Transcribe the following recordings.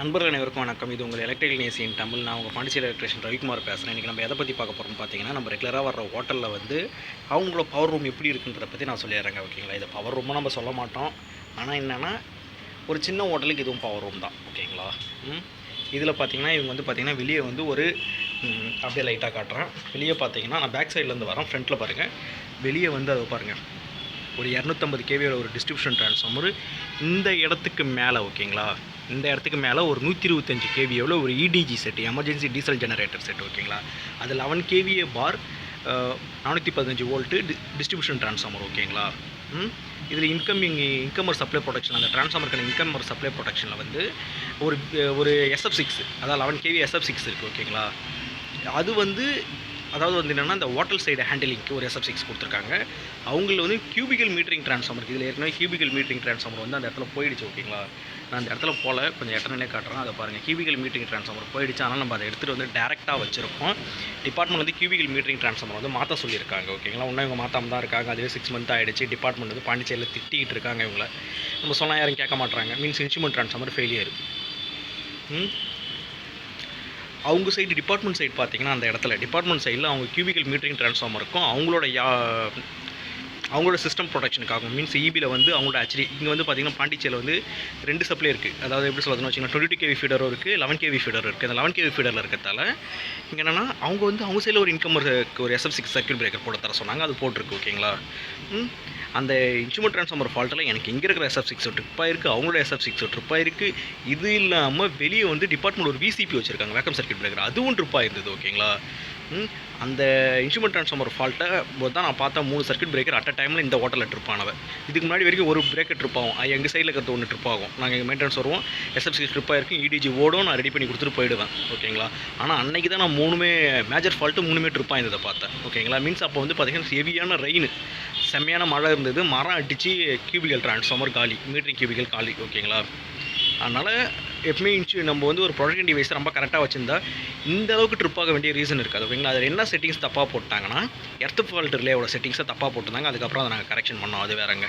நண்பர்கள் அனைவருக்கும் வணக்கம். இது உங்கள் எலக்ட்ரிக்கல் நேசியின் தமிழ். நான் உங்கள் பாண்டிச்சேரி எலக்ட்ரிஷியன் ரவிக்குமார் பேசுகிறேன். இன்றைக்கி நம்ம எதை பற்றி பார்க்க போகிறோம்னு பார்த்தீங்கன்னா, நம்ம ரெகுலராக வர ஹோட்டலில் வந்து அவங்களோட பவர் ரூம் எப்படி இருக்குன்றத பற்றி நான் சொல்லிடுறேங்க. ஓகேங்களா? இது பவர் ரூமாக நம்ம சொல்ல மாட்டோம். ஆனால் என்னென்னா, ஒரு சின்ன ஹோட்டலுக்கு இதுவும் பவர் ரூம் தான். ஓகேங்களா? இதில் பார்த்தீங்கன்னா, இவங்க வந்து பார்த்தீங்கன்னா வெளியே வந்து ஒரு அப்படியே லைட்டாக காட்டுறேன். வெளியே பார்த்தீங்கன்னா, நான் பேக் சைட்லேருந்து வரேன். ஃப்ரண்ட்டில் பாருங்கள். வெளியே வந்து அதை பாருங்கள், ஒரு 250 kVயோட ஒரு டிஸ்ட்ரிபியூஷன் ட்ரான்ஸ்ஃபார்மர் இந்த இடத்துக்கு மேலே. ஓகேங்களா? இந்த இடத்துக்கு மேலே ஒரு 125 kVயோட ஒரு EDG set, emergency diesel generator set. ஓகேங்களா? அது 11 kVA பார் 415 வோல்ட்டு டிஸ்ட்ரிபியூஷன் ட்ரான்ஸ்ஃபார்மர். ஓகேங்களா? இதில் இன்கமர் சப்ளை ப்ரொடெக்ஷன், அந்த ட்ரான்ஸ்ஃபார்மருக்கான இன்கமர் சப்ளை ப்ரொடெக்ஷனில் வந்து ஒரு SF6, அதாவது 11 kV SF6 இருக்குது. ஓகேங்களா? அது வந்து அதாவது வந்து என்னென்னா, இந்த ஹோட்டல் சைடு ஹேண்டிலிங்க்கு ஒரு SF6 கொடுத்துருக்காங்க. அவங்களில் வந்து கியூபிக்கல் மீட்டரிங் ட்ரான்ஸ்ஃபார்மர், இதில் ஏற்கனவே கியூபிக்கல் மீட்டரிங் ட்ரான்ஸ்ஃபார்மர் வந்து அந்த இடத்துல போயிடுச்சு. ஓகேங்களா? நான் அந்த இடத்துல போல் கொஞ்சம் எட்டனே காட்டுறேன். அதை பாருங்கள், கியூபிக்கல் மீட்டரிங் ட்ரான்ஸ்ஃபார்மர் போயிடுச்சு. ஆனால் நம்ம அதை எடுத்துகிட்டு வந்து டேரெக்டாக வச்சுருக்கோம். டிபார்ட்மெண்ட் வந்து கியூபிக்கல் மீட்டரிங் ட்ரான்ஸ்ஃபார்மர் வந்து மாற்ற சொல்லியிருக்காங்க. ஓகேங்களா? இன்னும் இவங்க மாற்றாமல் தான் இருக்காங்க. அதுவே 6 months ஆகிடுச்சு. டிபார்ட்மெண்ட் வந்து பாண்டிச்சேரியில் திட்டிகிட்டு இருக்காங்க இவங்கள. நம்ம சொன்னால் யாரும் கேட்க மாட்டாங்க. Means instrument transformer failure. அவங்க சைடு டிபார்ட்மெண்ட் சைடு பார்த்தீங்கன்னா, அந்த இடத்துல டிபார்ட்மெண்ட் சைடில் அவங்க கியூபிக்கல் மீட்டரிங் ட்ரான்ஸ்ஃபார்மருக்கும் அவங்களோட சிஸ்டம் ப்ரொடெக்ஷனுக்காகும். மீன்ஸ் இபியில் வந்து அவங்களோட ஆக்சுவலி இங்கே வந்து பார்த்திங்கன்னா, பாண்டிச்சேரியில் வந்து 2 சப்ளை இருக்குது. அதாவது எப்படி சொல்லுறதுன்னு வச்சிங்கன்னா, 22 kV ஃபீடரும் இருக்குது, 11 kV ஃபீடரும் இருக்குது. அந்த 11 kV ஃபீடரில் இருக்கிறதால இங்கே என்னென்னா, அவங்க சைடில் ஒரு ஒரு SF6 சர்க்யூட் பிரேக்கர் போட தர சொன்னாங்க. அது போட்டிருக்கு. ஓகேங்களா? அந்த இன்ஸ்ட்ருமெண்ட் ட்ரான்ஸ்ஃபார்மர் ஃபால்ட்டில் எனக்கு இங்கே இருக்கிற SF6 ட்ரிப்பாக இருக்குது, அவங்களோட SF6 ட்ரிப்பாக இருக்குது. இது இல்லாமல் வெளியே வந்து டிபார்ட்மெண்ட் ஒரு VCP வச்சுருக்காங்க, வேக்கம் சர்க்யூட் பிரேக்கர், அதுவும் ட்ரிப்பாக இருந்தது. ஓகேங்களா? அந்த இன்ஸ்ட்ருமெண்ட் ட்ரான்ஸ்ஃபார்மர் ஃபால்ட்டை தான் நான் பார்த்தா 3 சர்க்யூட் பிரேக்கர் அட் அ டைமில் இந்த ஹோட்டலில் ட்ரிப் ஆனவை. இதுக்கு முன்னாடி வரைக்கும் ஒரு பிரேக்கர் ட்ரிப் ஆகும். எங்கள் சைடில் இருக்கிறது ஒன்று ட்ரிப் ஆகும். நாங்கள் எங்கள் மெயின்டெனன்ஸ் வருவோம், SF6 ட்ரிப்பாக இருக்கும், EDG ஓடும், நான் ரெடி பண்ணி கொடுத்துட்டு போயிடுவேன். ஓகேங்களா? ஆனால் அன்றைக்கி தான் நான் 3 மேஜர் ஃபால்ட்டு 3 ட்ரிப்பாக இருந்ததை பார்த்தேன். ஓகேங்களா? மீன்ஸ் அப்போ வந்து பார்த்திங்கன்னா ஹெவியான ரெயின், செம்மையான மழை இருந்தது, மரம் அடித்து கியூபிக்கல் ட்ரான்ஸ்ஃபார்மர் காலி, மீட்டரிங் கியூபிக்கல் காலி. ஓகேங்களா? அதனால் எப்பவுமே நம்ம வந்து ஒரு ப்ரொடக்ஷன் டிவைஸ் ரொம்ப கரெக்டாக வச்சுருந்தா இந்த அளவுக்கு ட்ரிப் ஆக வேண்டிய ரீசன் இருக்காது. ஓகேங்களா? அதில் என்ன செட்டிங்ஸ் தப்பாக போட்டாங்கன்னா, எர்த் ஃபால்ட் ரிலேவோட செட்டிங்ஸை தப்பாக போட்டிருந்தாங்க. அதுக்கப்புறம் அதை நாங்கள் கரெக்ஷன் பண்ணோம். அது வேறங்க.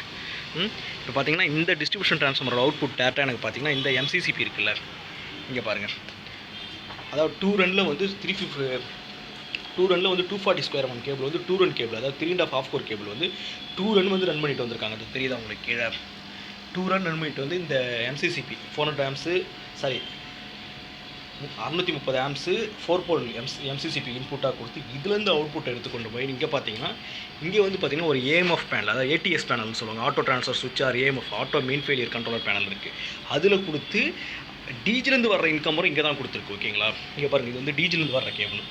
இப்போ பார்த்தீங்கன்னா, இந்த டிஸ்ட்ரிபியூஷன் ட்ரான்ஸ்ஃபார்மரோட அவுட்புட் டேரெக்டாக எனக்கு பார்த்தீங்கன்னா இந்த MCCP இருக்குல்ல, இங்கே பாருங்கள். அதாவது 2 ரனில் வந்து 240 ஸ்கொயர் mm கேபிள் வந்து 2 ரன் கேபிள், அதாவது 3.5 கோர் கேபிள் வந்து 2 ரன் வந்து ரன் பண்ணிட்டு வந்திருக்காங்க. அது தெரியுதா உங்களுக்கு? கீழே 2 ரன் ரன் பண்ணிட்டு வந்து இந்த MCCP 400 amps, சாரி 630 amps 4 போல் MCCP இன்புட்டாக கொடுத்து இதுலேருந்து அவுட்புட் எடுத்துக்கொண்டு போய் இங்கே பார்த்தீங்கன்னா, இங்கே வந்து பார்த்தீங்கன்னா ஒரு AMF பேனல், அதாவது ATS பேனல்னு சொல்லுவாங்க, ஆட்டோ ட்ரான்ஸ்ஃபர் சுவிட்ச் ஆர் AMF, ஆட்டோ மீன் ஃபெயிலியர் கண்ட்ரோலர் பேனல் இருக்குது. அதில் கொடுத்து டிஜிலேருந்து வர்ற இன்கமரும் இங்கே தான் கொடுத்துருக்கு. ஓகேங்களா? இங்கே பாருங்கள், இது வந்து டிஜிலேருந்து வர்ற கேபிள்.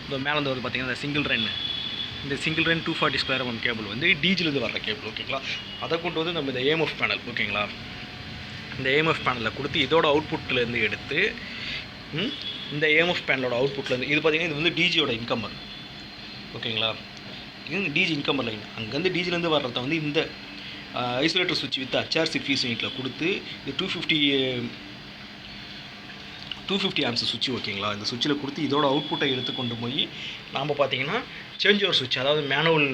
இந்த மேலே வந்து பார்த்தீங்கன்னா இந்த single run 240 square mm cable வந்து டிஜிலேருந்து வர்ற கேபிள். ஓகேங்களா? அதை கொண்டு வந்து நம்ம இந்த AMF பேனல், ஓகேங்களா, இந்த AMF பேனலில் கொடுத்து இதோட அவுட்புட்லேருந்து எடுத்து இந்த AMF பேனலோட அவுட்புட்லேருந்து இது பார்த்திங்கன்னா, இது வந்து டிஜியோட இன்கமர். ஓகேங்களா? இது டிஜி இன்கமர் லைன். அங்கேருந்து டிஜிலேருந்து வர்றத வந்து இந்த ஐசோலேட்டர் சுவிட்ச் வித் HRC ஃபீஸ் யூனிட்டில் கொடுத்து இது 250 amps சுவிட்ச். ஓகேங்களா? இந்த சுவிட்சில் கொடுத்து இதோட அவுட்புட்டை எடுத்து கொண்டு போய் நாம் பார்த்தீங்கன்னா சேஞ்ச் ஓவர் சுவிட்ச், அதாவது மேனுவல்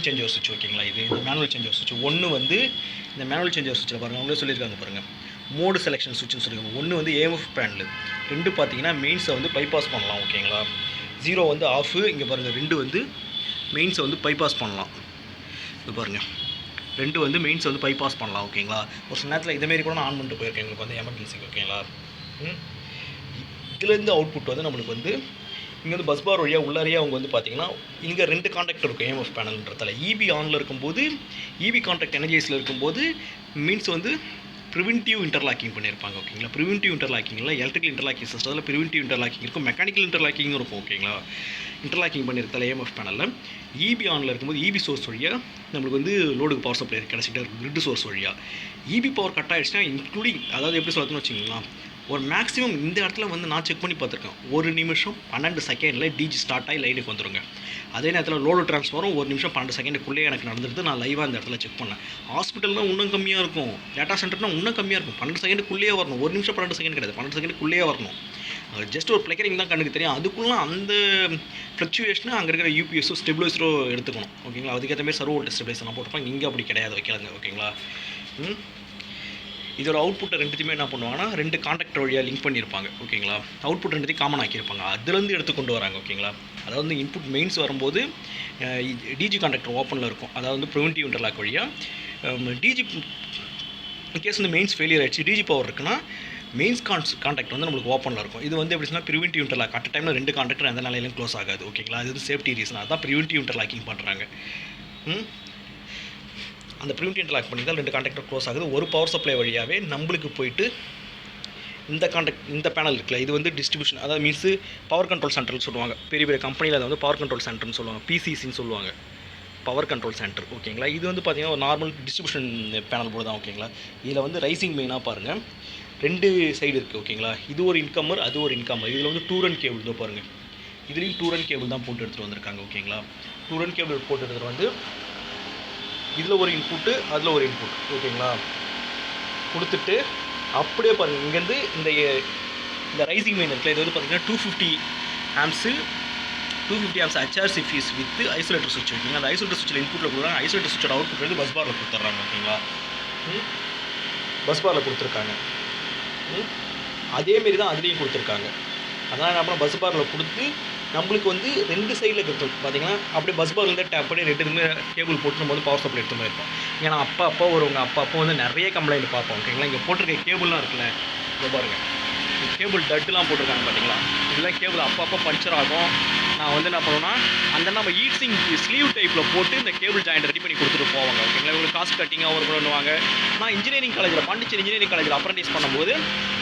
சேஞ்ச் ஓவர் சுவிட்ச். ஓகேங்களா? இது இந்த மேனுவல் சேஞ்ச் ஓவர் சுவிட்ச் ஒன்று வந்து இந்த மேனுவல் சேஞ்ச் ஓவர் சுவிட்சில் பாருங்கள், அவங்களே சொல்லியிருக்காங்க பாருங்கள், மோடு செலெக்ஷன் சுவிட்ச்னு சொல்லியிருக்காங்க. ஒன்று வந்து AMF பேனல், 2 பார்த்தீங்கன்னா மெயின்ஸை வந்து பைபாஸ் பண்ணலாம். ஓகேங்களா? 0 வந்து ஆஃப். இங்கே பாருங்கள், 2 வந்து மெயின்ஸை வந்து பைபாஸ் பண்ணலாம். இது பாருங்கள், 2 வந்து மெயின்ஸை வந்து பைபாஸ் பண்ணலாம். ஓகேங்களா? ஒரு சில நேரத்தில் இதேமாரி கூட நான் ஆன் பண்ணிட்டு போயிருக்கேன் எங்களுக்கு வந்து எமர்ஜென்சிக்கு. ஓகேங்களா? இதுலேருந்து அவுட்புட் வந்து நம்மளுக்கு வந்து இங்கே வந்து பஸ் பார் வழியாக உள்ளாரியே அவங்க வந்து பார்த்திங்கன்னா இங்கே 2 கான்டாக்ட் இருக்கும் AMF பேனல்ன்றதால. EB ஆனில் இருக்கும்போது, EB கான்டாக்ட் எனர்ஜைஸில் இருக்கும்போது மீன்ஸ் வந்து ப்ரிவென்டிவ் இன்டர்லாக்கிங் பண்ணியிருப்பாங்க. ஓகேங்களா? ப்ரிவென்டிவ் இன்டர்லாக்கிங்கில் எலக்ட்ரிக்கல் இன்டர்லாக்கிங் சிஸ்டத்தில் ப்ரிவென்டிவ் இன்டர்லாக்கிங் இருக்கும், மெக்கானிக்கல் இன்டர்லாக்கிங் இருக்கும். ஓகேங்களா? இன்டர்லாக்கிங் பண்ணியிருந்தால AMF பேனலில் EB ஆனில் இருக்கும்போது EB சோர்ஸ் வழியாக நம்மளுக்கு வந்து லோடுக்கு பவர் சப்ளை கிடச்சிட்டு கிரிட் சோர்ஸ் வழியாக EB பவர் கட் ஆகிடுச்சுன்னா, இன்க்ளூடிங் அதாவது எப்படி சொல்லுறதுன்னு வச்சுக்கிங்களா, ஒரு மேக்ஸிமம் இந்த இடத்துல வந்து நான் செக் பண்ணி பார்த்துருக்கேன், 1 நிமிஷம் 12 செகண்டில் டிஜி ஸ்டார்ட் ஆகி லைனுக்கு வந்துடுங்க. அதே நேரத்தில் லோடு ட்ரான்ஸ்ஃபாரும் 1 நிமிஷம் 12 செகண்டுக்குள்ளே எனக்கு நடந்துட்டு நான் லைவாக இந்த இடத்துல செக் பண்ணேன். ஹாஸ்பிட்டல்னால் இன்னும் கம்மியாக இருக்கும், டேட்டா சென்டர்னால் இன்னும் கம்மியாக இருக்கும். 12 செகண்டுக்குள்ளேயே வரணும். 1 நிமிஷம் 12 செகண்ட் கிடையாது, 12 செகண்டுக்குள்ளேயே வரணும். ஜஸ்ட் ஒரு ஃப்ளிக்கரிங் தான் கண்ணுக்கு தெரியும். அதுக்குள்ளே அந்த ஃப்ளக்சுவேஷனை அங்கே இருக்கிற UPSஓ ஸ்டெபிலைசரோ எடுத்துக்கணும். ஓகேங்களா? அதுக்கேற்ற மாதிரி சர்வோ வோல்டேஜ் ஸ்டெபிலைசர் நான் போட்டுப்பேன். இங்கே அப்படி கிடையாது, வைக்கலங்க. ஓகேங்களா? இதோட அவுட்புட்டை ரெண்டுத்தையுமே என்ன பண்ணுவாங்கன்னா 2 காண்டாக்டர் வழியாக லிங்க் பண்ணியிருப்பாங்க ஓகேங்களா. அவுட்புட் ரெண்டுத்தையும் காமன் ஆக்கியிருப்பாங்க. அதுலேருந்து எடுத்து கொண்டு வராங்க ஓகேங்களா. அதாவது வந்து இன்புட் மெயின்ஸ் வரும்போது டிஜி காண்டாக்டர் ஓப்பனில் இருக்கும், அதாவது வந்து ப்ரிவென்டிவ் இன்டர்லாக் வழியாக. டிஜி இன்கேஸ் வந்து மெயின்ஸ் ஃபெயிலியர் ஆகிடுச்சு, டிஜி பவர் இருக்குன்னா மெயின்ஸ் காண்டாக்ட் வந்து நம்மளுக்கு ஓப்பனில் இருக்கும். இது வந்து எப்படி சொன்னால் ப்ரிவென்டிவ் இன்டர்லாக். அட் டைமில் 2 காண்டாக்டர் எந்த நிலையிலும் க்ளோஸ் ஆகாது ஓகேங்களா. அது வந்து சேஃப்டி ரீசன், அதுதான் ப்ரிவென்டிவ் இன்டர்லாக்கிங் பண்ணுறாங்க. அந்த ப்ரிவென்டிவ் இன்டர்லாக் பண்ணி தான் 2 காண்டாக்டர் க்ளோஸ் ஆகுது. ஒரு பவர் சப்ளை வழியாகவே நம்மளுக்கு போயிட்டு இந்த பேனல் இருக்குல்ல, இது வந்து டிஸ்ட்ரிபியூஷன், அதாவது மீன்ஸு பவர் கண்ட்ரோல் சென்டர்னு சொல்லுவாங்க. பெரிய பெரிய கம்பெனியில் அதை வந்து பவர் கண்ட்ரோல் சென்டர்னு சொல்லுவாங்க, பிசிசின்னு சொல்லுவாங்க, பவர் கண்ட்ரோல் சென்டர் ஓகேங்களா. இது வந்து பார்த்திங்கன்னா ஒரு நார்மல் டிஸ்ட்ரிபியூஷன் பேனல் போர்டு தான் ஓகேங்களா. இதில் வந்து ரைசிங் மெயினாக பாருங்கள் 2 சைடு இருக்குது ஓகேங்களா. இது ஒரு இன்கம்மர், அது ஒரு இன்கம்மர். இதில் வந்து 2 ரன் கேபிள் தான் பாருங்கள், இதுலேயும் 2 ரன் கேபிள் தான் போட்டு எடுத்துகிட்டு வந்திருக்காங்க ஓகேங்களா. 2 ரன் கேபிள் போட்டு எடுத்துகிட்டு வந்து இதில் ஒரு இன்புட்டு, அதில் ஒரு இன்புட் ஓகேங்களா கொடுத்துட்டு அப்படியே பாருங்கள். இங்கேருந்து இந்த ரைசிங் மெயின் இருக்குல்ல, இது வந்து பார்த்திங்கன்னா 250 amps HRC fees with isolator சுவிட்ச் ஓகேங்களா. அந்த ஐசோலேட்டர் சுவிட்சில் இன்புட்டில் கொடுக்குறாங்க, ஐசோலேட்டர் சுவிட்சோட அவுட்புட் வந்து பஸ் பாரில் கொடுத்துட்றாங்க ஓகேங்களா. பஸ் பாரில் கொடுத்துருக்காங்க. அதேமாரி தான் அதுலேயும் கொடுத்துருக்காங்க. அதனால் என்ன பண்ணால் பஸ் பாரில் கொடுத்து நம்மளுக்கு வந்து 2 சைடில் இருக்குது பார்த்திங்கன்னா. அப்படியே பஸ் பார்லேருந்து டேப் பண்ணி 2 கேபிள் போட்டு நம்ம வந்து பவர் சப்ளை எடுத்து மாதிரி இருப்போம். ஏன்னா அப்போ வருவாங்க, அப்போ வந்து நிறைய கம்ப்ளைண்ட் பார்ப்போம் ஓகேங்களா. இங்கே போட்டிருக்க கேபிள்லாம் இருக்குல்ல, இங்கே பாருங்கள் கேபிள் டட்டுலாம் போட்டிருக்காங்க பார்த்தீங்களா. இதெல்லாம் கேபிள் அப்பப்போ பஞ்சர் ஆகும். நான் வந்து என்ன பண்ணுவேன்னா அந்த நம்ம ஈட்ஸிங் ஸ்லீவ் டைப்பில் போட்டு இந்த கேபிள் ஜாயிண்ட் ரெடி பண்ணி கொடுத்துட்டு போவாங்க ஓகேங்களா. இவங்களுக்கு காஸ்ட் கட்டிங்காக ஒரு பண்ணுவாங்க. நான் இன்ஜினியரிங் காலேஜில் பாண்டிச்சேரி இன்ஜினியரிங் காலேஜில் அப்ரண்டிஸ் பண்ணும்போது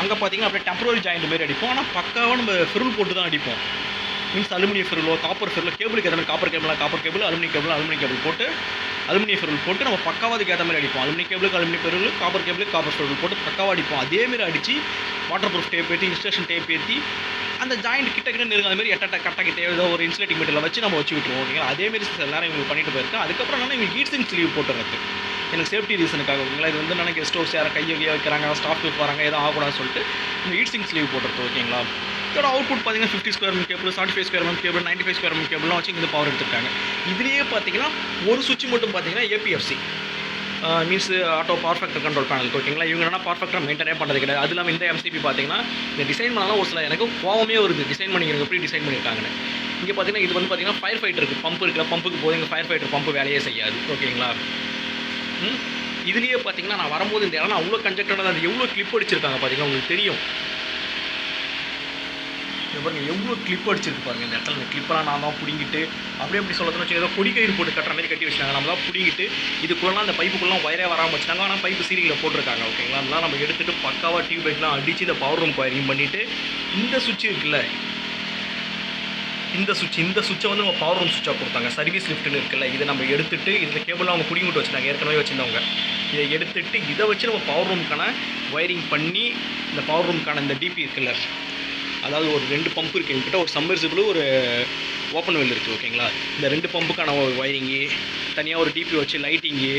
அங்கே பார்த்தீங்கன்னா அப்படியே டெம்பரரி ஜாயிண்ட் மாரி அடிப்போம். ஆனால் பக்காவாக நம்ம ஃபெருல் போட்டு தான் அடிப்போம். மீன்ஸ் அலுமினியம் ஃபெருலோ காப்பர் ஃபெருலோ, கேபிளுக்கு ஏற்ற மாதிரி காப்பர் கேபிள், அலுமினியம் கேபிள் போட்டு அலுமினியம் ஃபெருல் போட்டு நம்ம பக்காவாதுக்கு ஏற்ற மாதிரி அடிப்போம். அலுமினியம் கேபிளுக்கு அலுமினியம் ஃபெருல், காப்பர் கேபிளுக்கு காப்பர் ஃபெருல் போட்டு பக்காவாக அடிப்போம். அதேமாரி அடித்து வாட்டர் ப்ரூஃப் டேப் ஏற்றி இன்ஸ்டேஷன் டேப் ஏற்றி அந்த ஜாயிண்ட் கிட்ட நெருங்க அது மாதிரி கட்டாக்கிட்டே ஏதோ ஒரு இன்சுலேட்டிங் மெட்டீரியல் வச்சு நம்ம வச்சு விட்டுருவோம் ஓகேங்களா. அதேமாரி சில நேரம் இவங்க பண்ணிட்டு போயிருக்கேன். அதுக்கப்புறம் என்னன்னா இவங்க ஹீட்ஸிங் ஸ்லீவ் போட்டுறது எனக்கு சேஃப்டி ரீசனுக்காக ஓகேங்களா. இது வந்து நான் கெஸ்ட் ஹவுஸ் யாரை கையை வைக்கிறாங்க, ஸ்டாஃப் வராங்க, எதுவும் ஆகக்கூடாதுன்னு சொல்லிட்டு இந்த ஹீட்ஸிங் ஸ்லீவ் போட்டுறது ஓகேங்களா. இதோட அவுட்புட் பார்த்தீங்கன்னா 50 square metre cable, 75 square metre cable, 95 square metre கேபிள்லாம் வச்சு இந்த பவர் எடுத்துருக்காங்க. இதுலேயே பார்த்தீங்கன்னா ஒரு சுவிட்ச் மட்டும் பார்த்தீங்கன்னா APFC means auto power factor control panel ஓகேங்களா. இவங்க என்ன பர்ஃபெக்டாக மெயின்டைனே பண்ணுறது கிடையாது. அது இல்லாமல் இந்த எம்சிபி பார்த்தீங்கன்னா இந்த டிசைன் பண்ணாலும் ஒரு சில எனக்கு கோவமே வருது, டிசைன் பண்ணிக்கிறங்க எப்படி டிசைன் பண்ணியிருக்காங்கன்னு. இங்கே பார்த்தீங்கன்னா இது வந்து பார்த்தீங்கன்னா ஃபயர் ஃபைட்டருக்கு பம்ப் இருக்கிற பம்புக்கு போது இங்கே ஃபயர் ஃபைட்டர் பம்பு வேலையே செய்யாது ஓகேங்களா. இதுலேயே பார்த்தீங்கன்னா நான் வரும்போது இந்த இடம் அவ்வளோ கன்ஜெக்டடாக அது எவ்வளோ கிளிப் அடிச்சிருக்காங்க பார்த்தீங்கன்னா உங்களுக்கு தெரியும். பாருங்கள் எவ்வளோ கிளிப் அடிச்சிருக்கு பாருங்கள் இந்த இடத்துல. இந்த கிளிப்பெல்லாம் நான் தான் பிடிங்கிட்டு அப்படியே எப்படி சொல்லணும்னு வச்சு ஏதோ கொடி கயிறு போட்டு கட்டுற மாதிரி கட்டி வச்சுட்டாங்க. நம்ம தான் பிடிங்கிட்டு இதுக்குள்ளலாம் அந்த பைப்புக்குள்ளலாம் வயரே வராமல் வச்சுட்டாங்க. ஆனால் பைப்பு சீரியலில் போட்டிருக்காங்க ஓகேங்களா. அதெல்லாம் நம்ம எடுத்துகிட்டு பக்காவாக டியூப் லைட்லாம் அடித்து இந்த பவர் ரூம் வயரிங் பண்ணிவிட்டு இந்த சுவிட்ச் இருக்குல்ல, இந்த சுவிட்சை வந்து நம்ம பவர் ரூம் சுவிட்சாக கொடுத்தாங்க. சர்வீஸ் லிஃப்ட்னு இருக்குல்ல, இதை நம்ம எடுத்துகிட்டு இந்த கேபிளாக அவங்க பிடிங்கி விட்டு வச்சுட்டாங்க ஏற்கனவே வச்சுருந்தவங்க. இதை எடுத்துகிட்டு இதை வச்சு நம்ம பவர் ரூமுக்கான வயரிங் பண்ணி இந்த பவர் ரூமுக்கான இந்த டிபி இருக்குல்ல, அதாவது ஒரு 2 பம்ப் இருக்குது என்கிட்ட, ஒரு சம்மர்சிபிள் ஒரு ஓப்பன் வெல் இருக்குது ஓகேங்களா. இந்த 2 பம்புக்கான ஒரு வயரிங்கு தனியாக ஒரு டிபி வச்சு லைட்டிங்கு,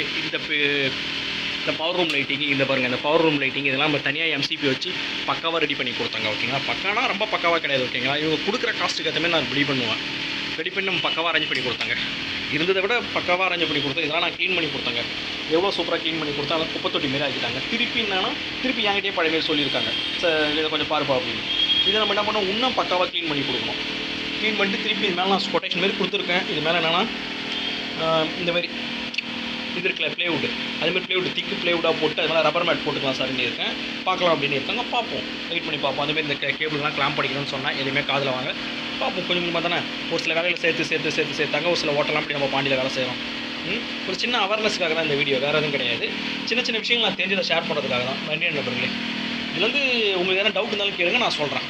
இந்த பவர் ரூம் லைட்டிங்கு, இந்த பாருங்கள் இந்த பவர் ரூம் லைட்டிங் இதெல்லாம் நம்ம தனியாக எம்சிபி வச்சு பக்காவாக ரெடி பண்ணி கொடுத்தாங்க ஓகேங்களா. பக்கானா ரொம்ப பக்காவாக கிடையாது ஓகேங்களா. இவங்க கொடுக்குற காஸ்ட்டுக்கு ஏற்ற மாதிரி நான் ரெடி பண்ணுவேன். ரெடி பண்ணி நம்ம பக்காவாக அரேஞ்ச் பண்ணி கொடுத்தாங்க. இருந்ததை விட பக்காவாக அரேஞ்ச் பண்ணி கொடுத்தோம். இதெல்லாம் நான் க்ளீன் பண்ணி கொடுத்தாங்க. எவ்வளோ சூப்பராக க்ளீன் பண்ணி கொடுத்தா அதை குப்பை தொட்டி மாரி ஆக்கிட்டாங்க. திருப்பி என்கிட்டயே பழைய மாரி சொல்லியிருக்காங்க, சார் இதை கொஞ்சம் பாருப்பா அப்படின்னு. இதை நம்ம என்ன பண்ணோம், இன்னும் பக்காவாக க்ளீன் பண்ணி கொடுக்கணும். க்ளீன் பண்ணிட்டு திருப்பி இது மேலே நான் கொட்டேஷன் மாரி கொடுத்துருக்கேன். இது மேலே என்னென்னா இந்த மாதிரி இது இருக்குல்ல ப்ளேவுட், அதுமாதிரி ப்ளேவுட் திக்கு ப்ளேவுட்டாக போட்டு அதனால் ரப்பர் மேட் போட்டுக்கலாம் சார்னு இருக்கேன். பார்க்கலாம் அப்படின்னு இருக்காங்க, பார்ப்போம், வெயிட் பண்ணி பார்ப்போம். அதுமாரி இந்த கேபிள்லாம் கிளாம்ப் படிக்கணும்னு சொன்னால் எதுவுமே காதில் வாங்க, பார்ப்போம். கொஞ்சம் கொஞ்சமாக தானே ஒரு சில வேலையில் சேர்த்தாங்க. ஒரு சில ஓட்டெல்லாம் அப்படி நம்ம பாண்டியில் வேலை செய்கிறோம். ஒரு சின்ன அவேர்னஸ்க்காக தான் இந்த வீடியோ, வேறு எதுவும் கிடையாது. சின்ன சின்ன விஷயங்கள் நான் தெரிஞ்சதை ஷேர் பண்ணுறதுக்காக தான். நன்றி நண்பர்களே. இதுலேருந்து உங்களுக்கு எதனா டவுட் இருந்தாலும் கேளுங்க, நான் சொல்கிறேன்.